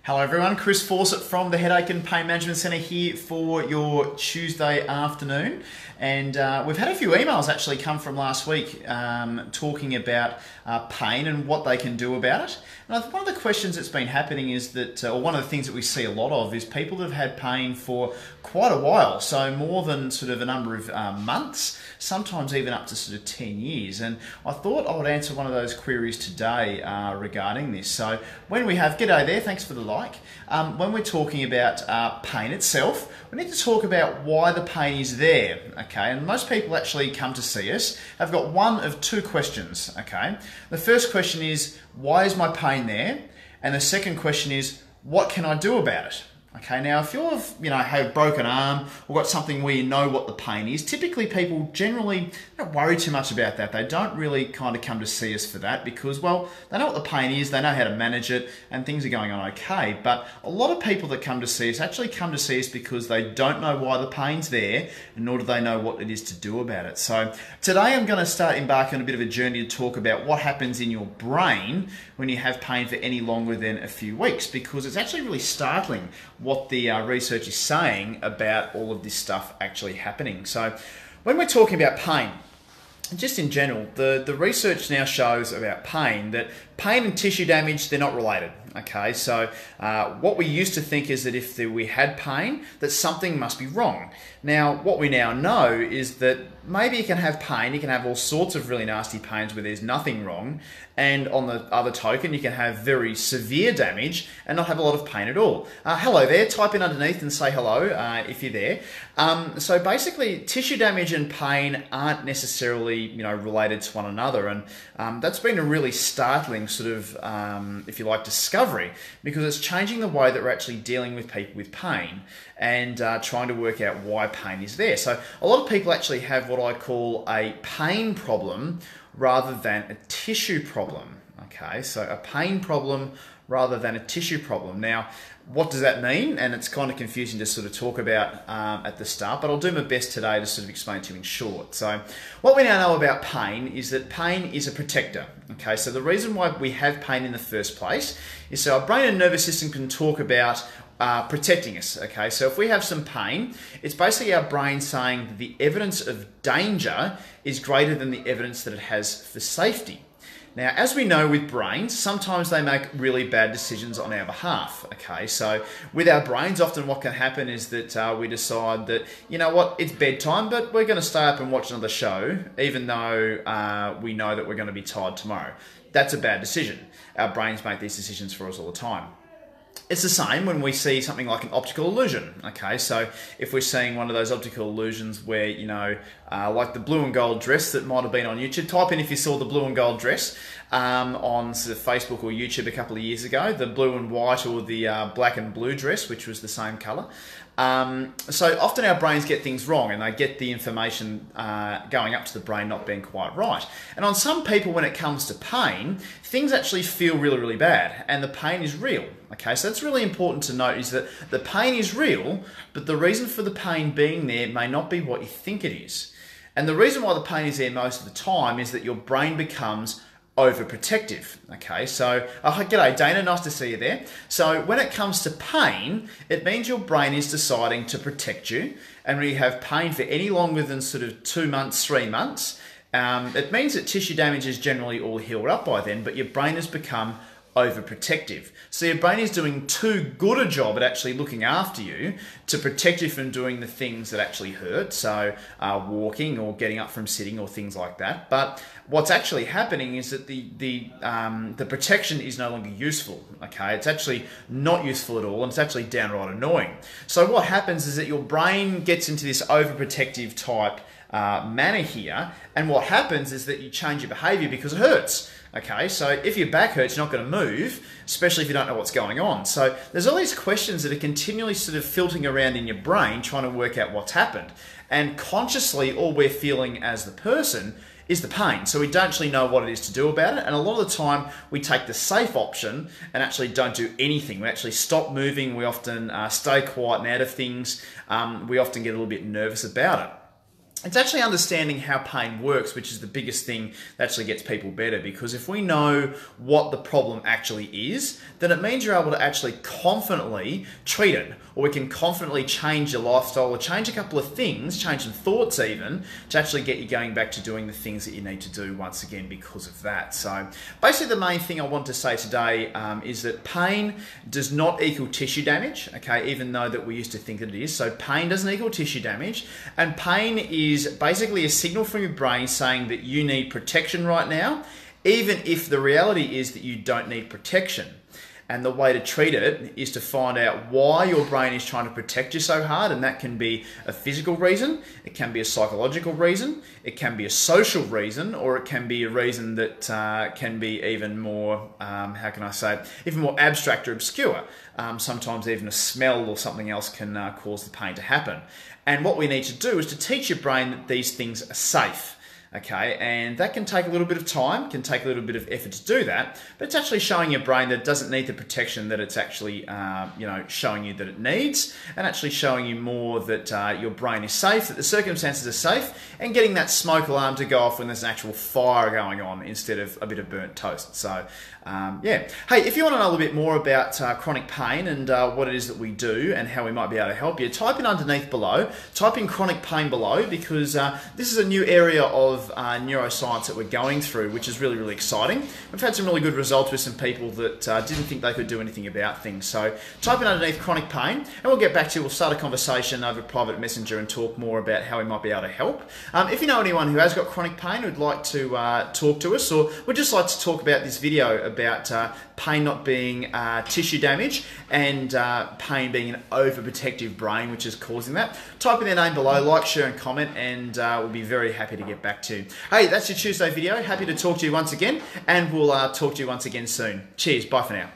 Hello everyone, Chris Fawcett from the Headache and Pain Management Centre here for your Tuesday afternoon. And we've had a few emails actually come from last week talking about pain and what they can do about it. And one of the questions that's been happening is that, or one of the things that we see a lot of, is people that have had pain for quite a while, so more than sort of a number of months, sometimes even up to sort of 10 years. And I thought I would answer one of those queries today regarding this. So when we have, g'day there, thanks for the like. When we're talking about pain itself, we need to talk about why the pain is there, okay? And most people actually come to see us have got one of two questions, okay? The first question is, why is my pain there? And the second question is, what can I do about it? Okay, now if you've, had a broken arm or got something where you know what the pain is, typically people generally don't worry too much about that. They don't really kind of come to see us for that because, well, they know what the pain is, they know how to manage it, and things are going on okay. But a lot of people that come to see us actually come to see us because they don't know why the pain's there, nor do they know what it is to do about it. So today I'm going to start embarking on a bit of a journey to talk about what happens in your brain when you have pain for any longer than a few weeks, because it's actually really startling what the research is saying about all of this stuff actually happening. So when we're talking about pain, just in general, the research now shows about pain that pain and tissue damage, they're not related. Okay, so what we used to think is that if we had pain, that something must be wrong. Now, what we now know is that maybe you can have pain, you can have all sorts of really nasty pains where there's nothing wrong, and on the other token, you can have very severe damage and not have a lot of pain at all. Hello there, type in underneath and say hello if you're there. So basically, tissue damage and pain aren't necessarily related to one another, and that's been a really startling sort of, if you like, discovery, because it's changing the way that we're actually dealing with people with pain and trying to work out why pain is there. So a lot of people actually have what I call a pain problem rather than a tissue problem. Okay, so a pain problem rather than a tissue problem. Now, what does that mean? And it's kind of confusing to sort of talk about at the start, but I'll do my best today to sort of explain to you in short. So what we now know about pain is that pain is a protector. Okay, so the reason why we have pain in the first place is so our brain and nervous system can talk about protecting us. Okay, so if we have some pain, it's basically our brain saying that the evidence of danger is greater than the evidence that it has for safety. Now, as we know with brains, sometimes they make really bad decisions on our behalf, okay? So with our brains, often what can happen is that we decide that, you know what, it's bedtime, but we're going to stay up and watch another show, even though we know that we're going to be tired tomorrow. That's a bad decision. Our brains make these decisions for us all the time. It's the same when we see something like an optical illusion, okay? So if we're seeing one of those optical illusions where, like the blue and gold dress that might have been on YouTube, type in if you saw the blue and gold dress on sort of Facebook or YouTube a couple of years ago, the blue and white or the black and blue dress, which was the same colour. So often our brains get things wrong and they get the information going up to the brain not being quite right. And on some people, when it comes to pain, things actually feel really, really bad and the pain is real. Okay, so that's really important to note, is that the pain is real, but the reason for the pain being there may not be what you think it is. And the reason why the pain is there most of the time is that your brain becomes overprotective. Okay, so g'day Dana, nice to see you there. So when it comes to pain, it means your brain is deciding to protect you, and when you have pain for any longer than sort of 2 months, 3 months, it means that tissue damage is generally all healed up by then, but your brain has become overprotective. So your brain is doing too good a job at actually looking after you to protect you from doing the things that actually hurt, so walking or getting up from sitting or things like that. But what's actually happening is that the protection is no longer useful. Okay, it's actually not useful at all, and it's actually downright annoying. So what happens is that your brain gets into this overprotective type manner here, and what happens is that you change your behavior because it hurts. Okay, so if your back hurts, you're not going to move, especially if you don't know what's going on. So there's all these questions that are continually sort of filtering around in your brain trying to work out what's happened. And consciously, all we're feeling as the person is the pain. So we don't actually know what it is to do about it. And a lot of the time, we take the safe option and actually don't do anything. We actually stop moving. We often stay quiet and out of things. We often get a little bit nervous about it. it's actually understanding how pain works, which is the biggest thing that actually gets people better. Because if we know what the problem actually is, then it means you're able to actually confidently treat it, or we can confidently change your lifestyle or change a couple of things, change some thoughts even, to actually get you going back to doing the things that you need to do once again because of that. So basically the main thing I want to say today is that pain does not equal tissue damage, okay, even though that we used to think that it is. So pain doesn't equal tissue damage, and pain is basically a signal from your brain saying that you need protection right now, even if the reality is that you don't need protection. And the way to treat it is to find out why your brain is trying to protect you so hard, and that can be a physical reason, it can be a psychological reason, it can be a social reason, or it can be a reason that can be even more, how can I say it, even more abstract or obscure. Sometimes even a smell or something else can cause the pain to happen. And what we need to do is to teach your brain that these things are safe. Okay, and that can take a little bit of time, can take a little bit of effort to do that, but it's actually showing your brain that it doesn't need the protection that it's actually, showing you that it needs, and actually showing you more that your brain is safe, that the circumstances are safe, and getting that smoke alarm to go off when there's an actual fire going on instead of a bit of burnt toast. So, yeah. Hey, if you want to know a little bit more about chronic pain and what it is that we do and how we might be able to help you, type in underneath below, type in chronic pain below, because this is a new area of neuroscience that we're going through, which is really, really exciting. We've had some really good results with some people that didn't think they could do anything about things. So type in underneath chronic pain, and we'll get back to you. We'll start a conversation over private messenger and talk more about how we might be able to help. If you know anyone who has got chronic pain who'd like to talk to us, or would just like to talk about this video about pain not being tissue damage and pain being an overprotective brain which is causing that, type in their name below, like, share and comment, and we'll be very happy to get back to you. Hey, that's your Tuesday video. Happy to talk to you once again, and we'll talk to you once again soon. Cheers, bye for now.